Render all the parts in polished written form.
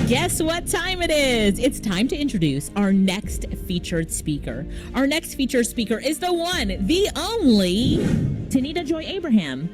Guess what time it is? It's time to introduce our next featured speaker. Our next featured speaker is the one, the only, Tenita Abraham.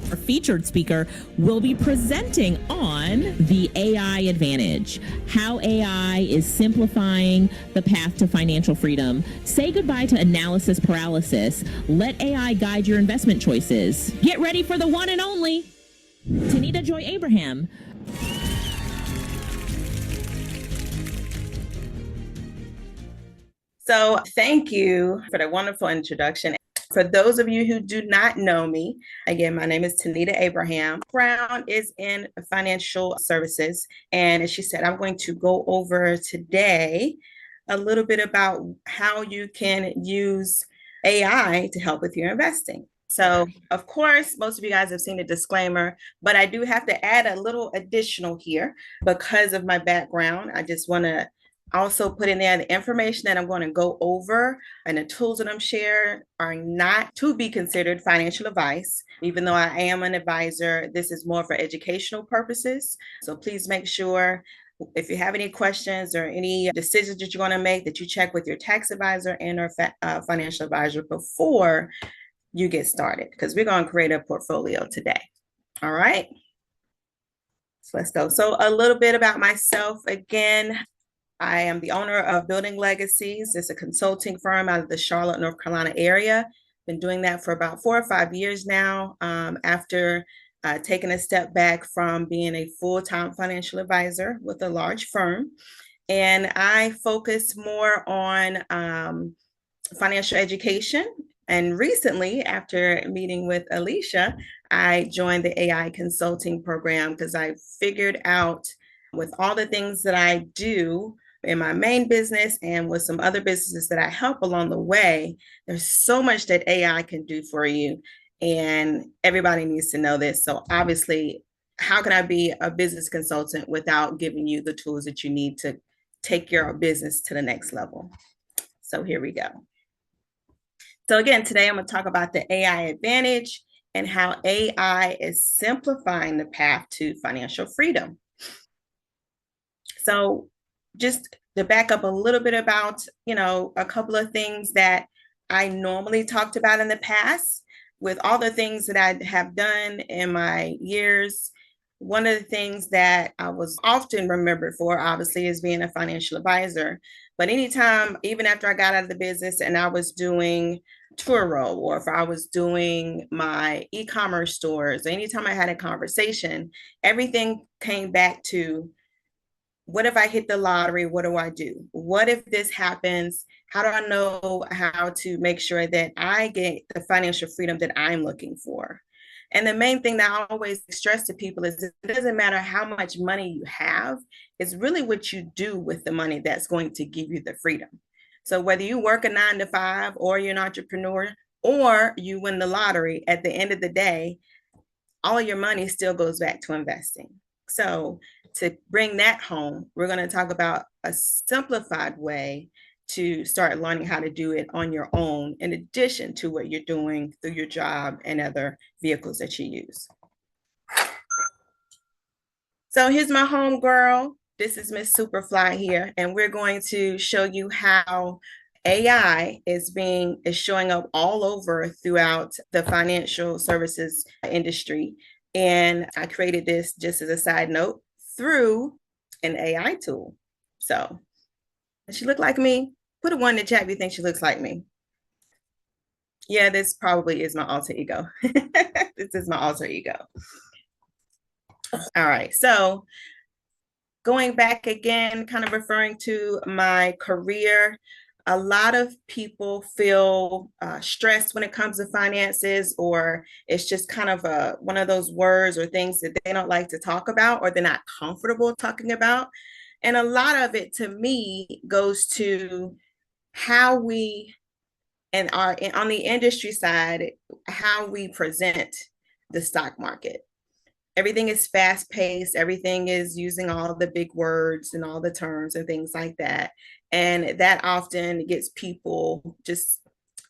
Our featured speaker will be presenting on the AI advantage, how AI is simplifying the path to financial freedom. Say goodbye to analysis paralysis. Let AI guide your investment choices. Get ready for the one and only Tenita Abraham. So thank you for the wonderful introduction. For those of you who do not know me, again, my name is Tenita Abraham. Brown is in financial services. And as she said, I'm going to go over today a little bit about how you can use AI to help with your investing. So, of course, most of you guys have seen the disclaimer, but I do have to add a little additional here because of my background. I just want to also put in there the information that I'm going to go over and the tools that I'm sharing are not to be considered financial advice. Even though I am an advisor, this is more for educational purposes. So please make sure if you have any questions or any decisions that you're going to make that you check with your tax advisor and or financial advisor before you get started, because we're going to create a portfolio today. All right. So let's go. So a little bit about myself again. I am the owner of Building Legacies. It's a consulting firm out of the Charlotte, North Carolina area. Been doing that for about 4 or 5 years now, after taking a step back from being a full-time financial advisor with a large firm. And I focus more on financial education. And recently, after meeting with Alicia, I joined the AI consulting program because I figured out with all the things that I do in my main business and with some other businesses that I help along the way, there's so much that AI can do for you. And everybody needs to know this. So obviously, how can I be a business consultant without giving you the tools that you need to take your business to the next level? So here we go. So again, today I'm going to talk about the AI advantage and how AI is simplifying the path to financial freedom. So just to back up a little bit about, a couple of things that I normally talked about in the past with all the things that I have done in my years. One of the things that I was often remembered for, obviously, is being a financial advisor. But anytime, even after I got out of the business and I was doing Turo, or if I was doing my e-commerce stores, anytime I had a conversation, everything came back to, what if I hit the lottery? What do I do? What if this happens? How do I know how to make sure that I get the financial freedom that I'm looking for? And the main thing that I always stress to people is it doesn't matter how much money you have, it's really what you do with the money that's going to give you the freedom. So whether you work a 9 to 5 or you're an entrepreneur or you win the lottery, at the end of the day, all your money still goes back to investing. So to bring that home, we're going to talk about a simplified way to start learning how to do it on your own, in addition to what you're doing through your job and other vehicles that you use. So here's my home girl. This is Miss Superfly here, and we're going to show you how AI is showing up all over throughout the financial services industry. And I created this, just as a side note, through an AI tool. So does she look like me? Put a 1 in the chat if you think she looks like me. Yeah, this probably is my alter ego. This is my alter ego. All right, so going back again, kind of referring to my career, a lot of people feel stressed when it comes to finances, or it's just kind of one of those words or things that they don't like to talk about, or they're not comfortable talking about. And a lot of it, to me, goes to how we, and on the industry side, how we present the stock market. Everything is fast paced. Everything is using all the big words and all the terms and things like that. And that often gets people just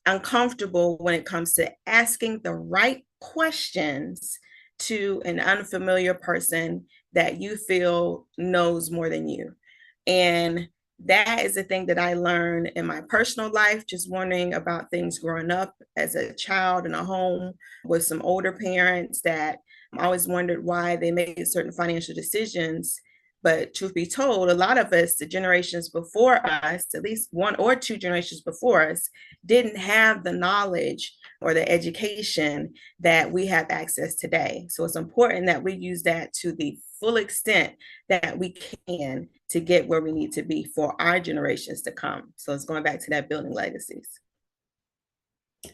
uncomfortable when it comes to asking the right questions to an unfamiliar person that you feel knows more than you. And that is the thing that I learned in my personal life, just wondering about things growing up as a child in a home with some older parents that I always wondered why they made certain financial decisions. But truth be told, a lot of us, the generations before us, at least one or two generations before us, didn't have the knowledge or the education that we have access today. So it's important that we use that to the full extent that we can to get where we need to be for our generations to come. So it's going back to that building legacies.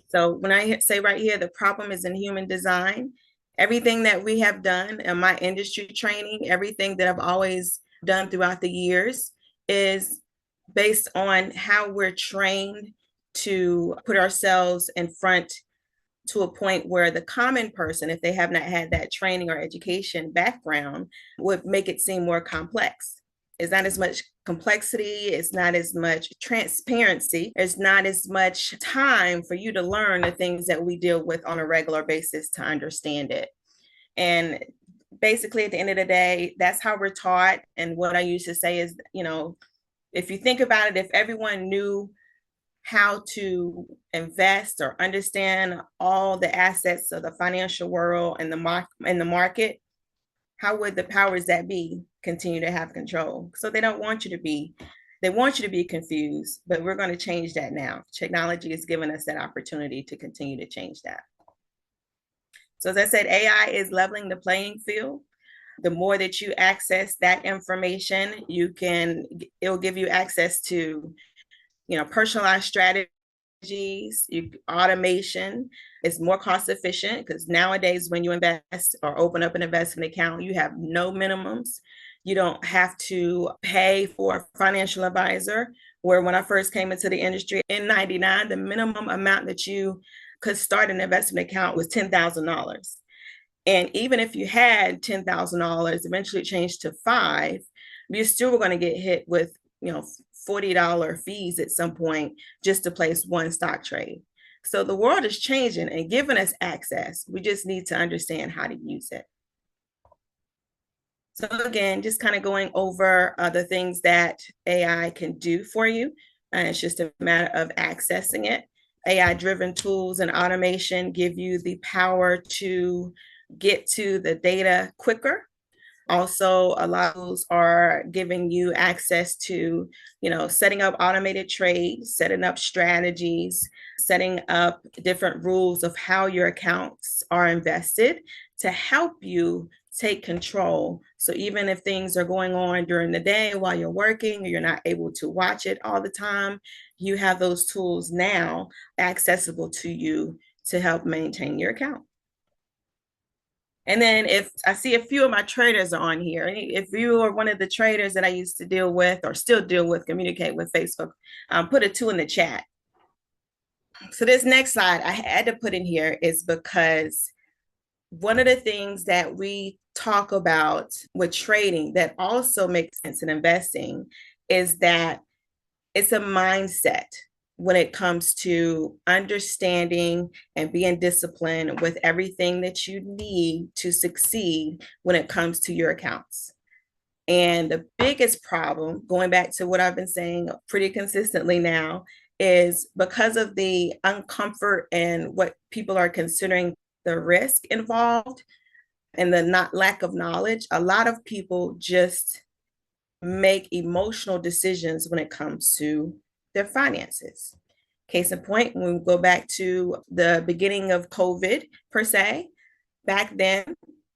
So when I say right here, the problem is in human design, everything that we have done in my industry training, everything that I've always done throughout the years is based on how we're trained to put ourselves in front to a point where the common person, if they have not had that training or education background, would make it seem more complex. It's not as much complexity, it's not as much transparency, there's not as much time for you to learn the things that we deal with on a regular basis to understand it. And basically, at the end of the day, that's how we're taught. And what I used to say is, if you think about it, if everyone knew how to invest or understand all the assets of the financial world and the market, how would the powers that be continue to have control? So they want you to be confused, but we're going to change that now. Technology has given us that opportunity to continue to change that. So as I said, AI is leveling the playing field. The more that you access that information, it'll give you access to personalized strategies, automation is more cost efficient because nowadays when you invest or open up an investment account, you have no minimums. You don't have to pay for a financial advisor, where when I first came into the industry in 99, the minimum amount that you could start an investment account was $10,000. And even if you had $10,000, eventually it changed to $5,000, you still were going to get hit with $40 fees at some point just to place one stock trade. So the world is changing and giving us access. We just need to understand how to use it. So again, just kind of going over the things that AI can do for you. And it's just a matter of accessing it. AI-driven tools and automation give you the power to get to the data quicker. Also, a lot of those are giving you access to, setting up automated trades, setting up strategies, setting up different rules of how your accounts are invested to help you take control. So even if things are going on during the day while you're working, or you're not able to watch it all the time, you have those tools now accessible to you to help maintain your account. And then if I see a few of my traders are on here, if you are one of the traders that I used to deal with or still deal with, communicate with Facebook, put a 2 in the chat. So this next slide I had to put in here is because one of the things that we talk about with trading that also makes sense in investing is that it's a mindset when it comes to understanding and being disciplined with everything that you need to succeed when it comes to your accounts. And the biggest problem, going back to what I've been saying pretty consistently now, is because of the uncomfort and what people are considering the risk involved and the lack of knowledge, a lot of people just make emotional decisions when it comes to their finances. Case in point, when we go back to the beginning of COVID per se, back then,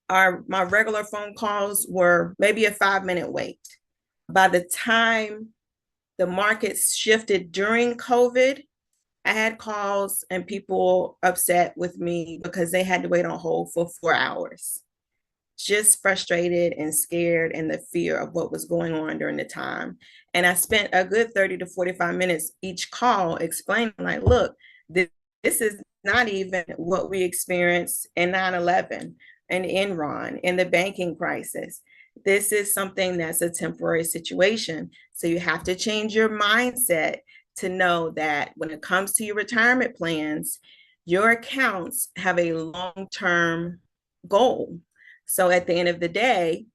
my regular phone calls were maybe a 5-minute wait. By the time the markets shifted during COVID, I had calls and people upset with me because they had to wait on hold for 4 hours. Just frustrated and scared and the fear of what was going on during the time. And I spent a good 30 to 45 minutes each call explaining, like, look, this is not even what we experienced in 9/11 and Enron and the banking crisis. This is something that's a temporary situation. So you have to change your mindset to know that when it comes to your retirement plans, your accounts have a long-term goal. So at the end of the day,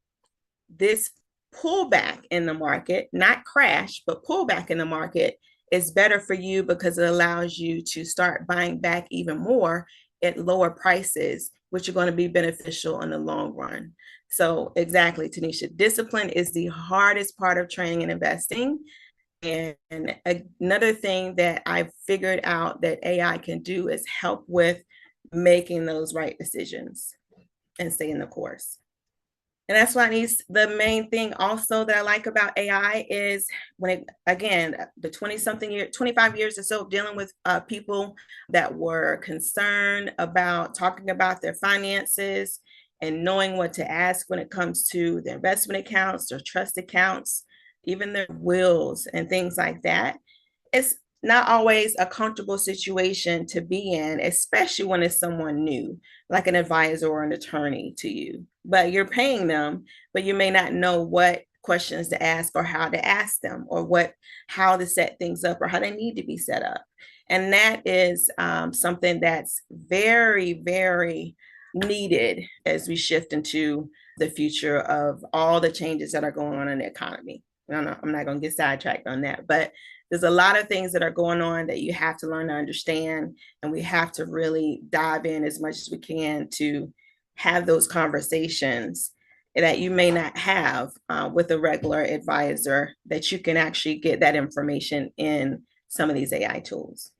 this pullback in the market, not crash, but pullback in the market is better for you because it allows you to start buying back even more at lower prices, which are going to be beneficial in the long run. So exactly, Tanisha, discipline is the hardest part of trading and investing. And another thing that I've figured out that AI can do is help with making those right decisions and staying the course. And that's why the main thing also that I like about AI is again, the 25 years or so dealing with people that were concerned about talking about their finances and knowing what to ask when it comes to their investment accounts, their trust accounts, even their wills and things like that. It's not always a comfortable situation to be in, especially when it's someone new, like an advisor or an attorney to you. But you're paying them, but you may not know what questions to ask or how to ask them or how to set things up or how they need to be set up. And that is something that's very, very needed as we shift into the future of all the changes that are going on in the economy. I'm not going to get sidetracked on that, but there's a lot of things that are going on that you have to learn to understand, and we have to really dive in as much as we can to have those conversations that you may not have with a regular advisor, that you can actually get that information in some of these AI tools.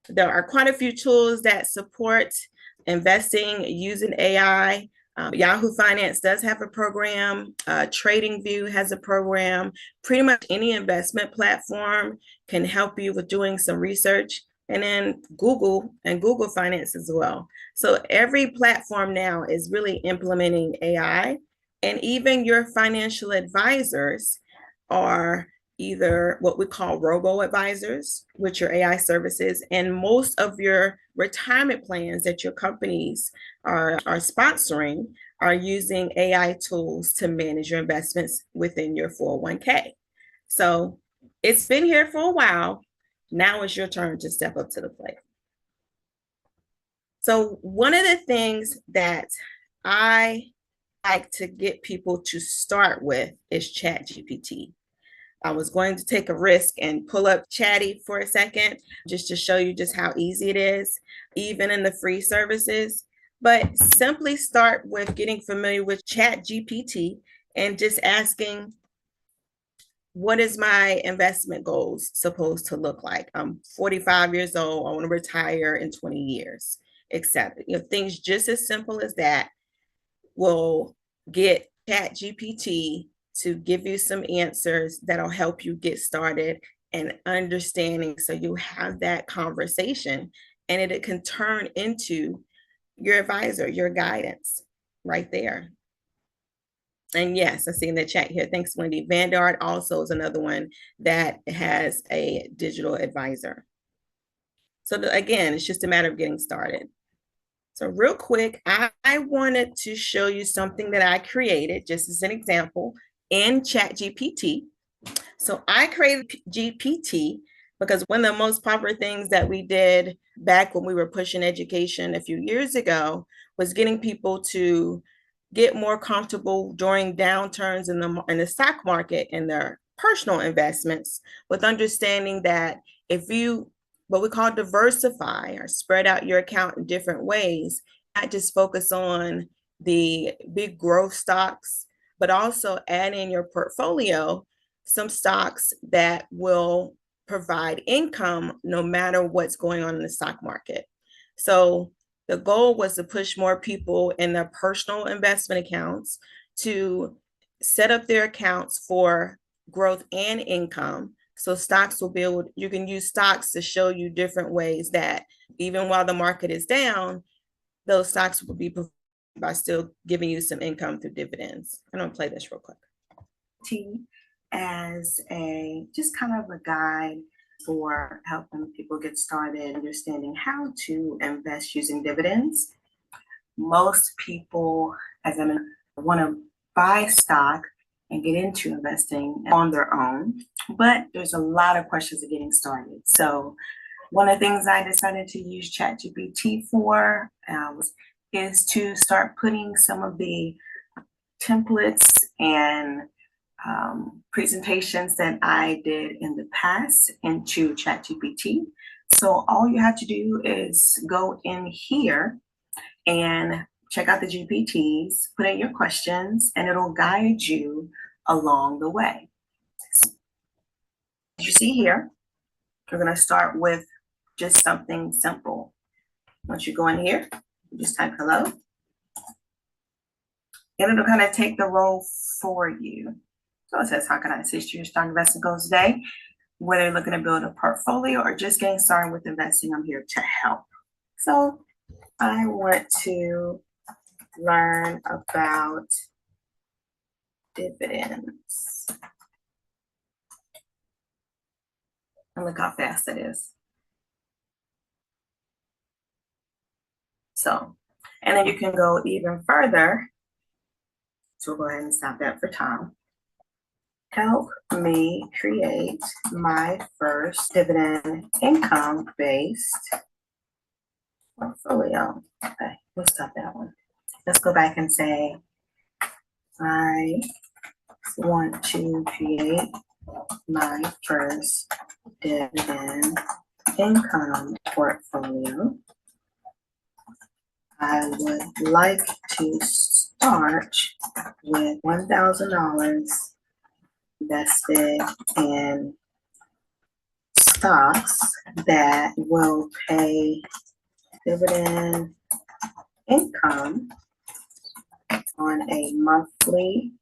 There are quite a few tools that support investing using AI. Yahoo Finance does have a program. TradingView has a program. Pretty much any investment platform can help you with doing some research. And then Google and Google Finance as well. So every platform now is really implementing AI. And even your financial advisors are either what we call robo-advisors, which are AI services, and most of your retirement plans that your companies are sponsoring are using AI tools to manage your investments within your 401k. So it's been here for a while. Now it's your turn to step up to the plate. So one of the things that I like to get people to start with is ChatGPT. I was going to take a risk and pull up Chatty for a second, just to show you just how easy it is, even in the free services. But simply start with getting familiar with ChatGPT and just asking, what is my investment goals supposed to look like? I'm 45 years old. I want to retire in 20 years, etc. Things just as simple as that will get ChatGPT to give you some answers that'll help you get started and understanding, so you have that conversation and it can turn into your advisor, your guidance right there. And yes, I see in the chat here, thanks, Wendy. Vanguard also is another one that has a digital advisor. So again, it's just a matter of getting started. So real quick, I wanted to show you something that I created just as an example in ChatGPT. So I created GPT because one of the most popular things that we did back when we were pushing education a few years ago was getting people to get more comfortable during downturns in the stock market and their personal investments, with understanding that if you what we call diversify or spread out your account in different ways, not just focus on the big growth stocks, but also add in your portfolio some stocks that will provide income no matter what's going on in the stock market. So the goal was to push more people in their personal investment accounts to set up their accounts for growth and income. So stocks will build, you can use stocks to show you different ways that even while the market is down, those stocks will be by still giving you some income through dividends. I'm gonna play this real quick. As just kind of a guide for helping people get started understanding how to invest using dividends. Most people, as I mentioned, want to buy stock and get into investing on their own, but there's a lot of questions of getting started. So one of the things I decided to use ChatGPT for is to start putting some of the templates and presentations that I did in the past into ChatGPT. So all you have to do is go in here and check out the GPTs, put in your questions, and it'll guide you along the way. As you see here, we're going to start with just something simple. Once you go in here, you just type hello, and it'll kind of take the role for you. So it says, how can I assist you in starting investing goals today? Whether you're looking to build a portfolio or just getting started with investing, I'm here to help. So I want to learn about dividends. And look how fast it is. So, and then you can go even further. So we'll go ahead and stop that for time. Help me create my first dividend income-based portfolio. Okay, we'll stop that one. Let's go back and say, I want to create my first dividend income portfolio. I would like to start with $1,000 invested in stocks that will pay dividend income on a monthly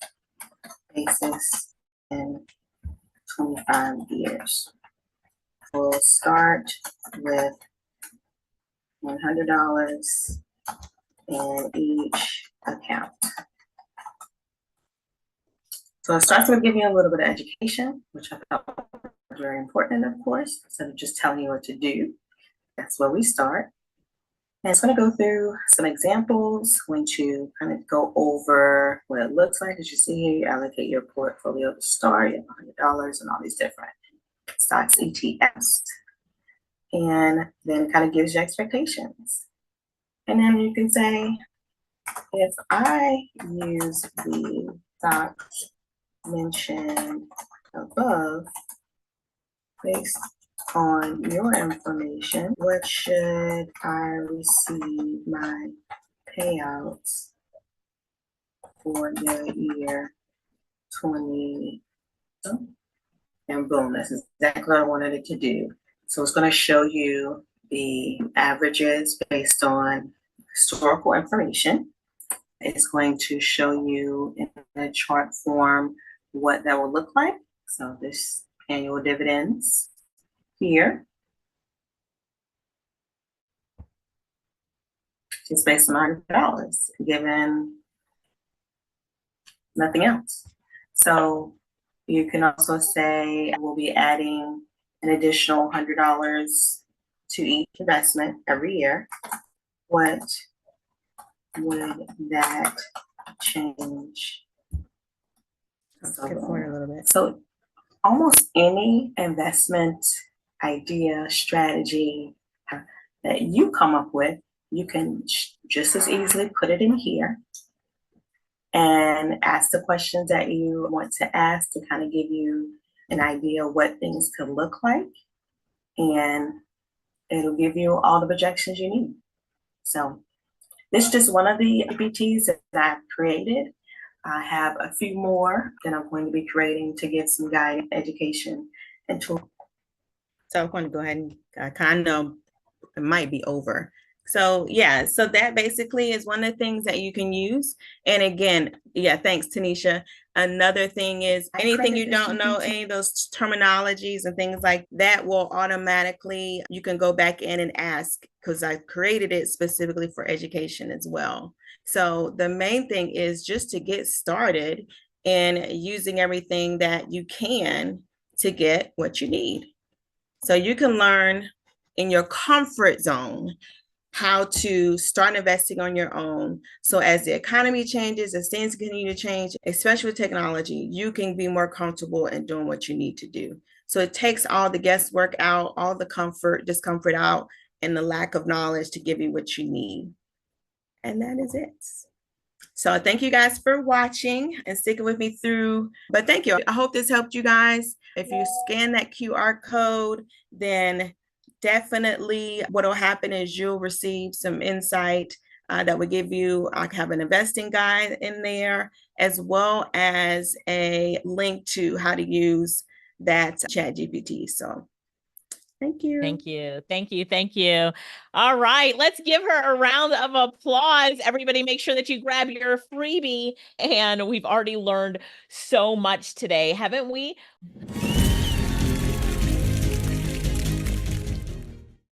basis in 25 years. We'll start with $100 in each account. So it starts with giving you a little bit of education, which I thought was very important, of course, instead of just telling you what to do. That's where we start. And it's going to go through some examples, going to kind of go over what it looks like. As you see here, you allocate your portfolio to start, you have $100 and all these different stocks, ETFs. And then it kind of gives you expectations. And then you can say, if I use the stocks mentioned above, based on your information, what should I receive my payouts for the year 20? And boom, that's exactly what I wanted it to do. So it's going to show you the averages based on historical information. It's going to show you in a chart form what that will look like. So this annual dividends here, just based on $100, given nothing else. So you can also say, we'll be adding an additional $100 to each investment every year. What would that change? Skip forward a little bit. So almost any investment idea, strategy that you come up with, you can just as easily put it in here and ask the questions that you want to ask to kind of give you an idea of what things could look like. And it'll give you all the projections you need. So this is just one of the GPTs that I've created. I have a few more that I'm going to be creating to give some guidance, education, and tools. So I'm going to go ahead and kind of, it might be over. So yeah, so that basically is one of the things that you can use. And again, yeah, thanks, Tanisha. Another thing is anything you don't know, any of those terminologies and things like that will automatically, you can go back in and ask, because I created it specifically for education as well. So the main thing is just to get started in using everything that you can to get what you need. So you can learn in your comfort zone how to start investing on your own. So as the economy changes, as things continue to change, especially with technology, you can be more comfortable in doing what you need to do. So it takes all the guesswork out, all the discomfort out, and the lack of knowledge to give you what you need. And that is it. So thank you guys for watching and sticking with me through. But thank you. I hope this helped you guys. If you scan that QR code, then definitely what will happen is you'll receive some insight that will give you, I have an investing guide in there, as well as a link to how to use that chat GPT. So thank you. Thank you. Thank you. Thank you. All right. Let's give her a round of applause. Everybody, make sure that you grab your freebie. And we've already learned so much today, haven't we?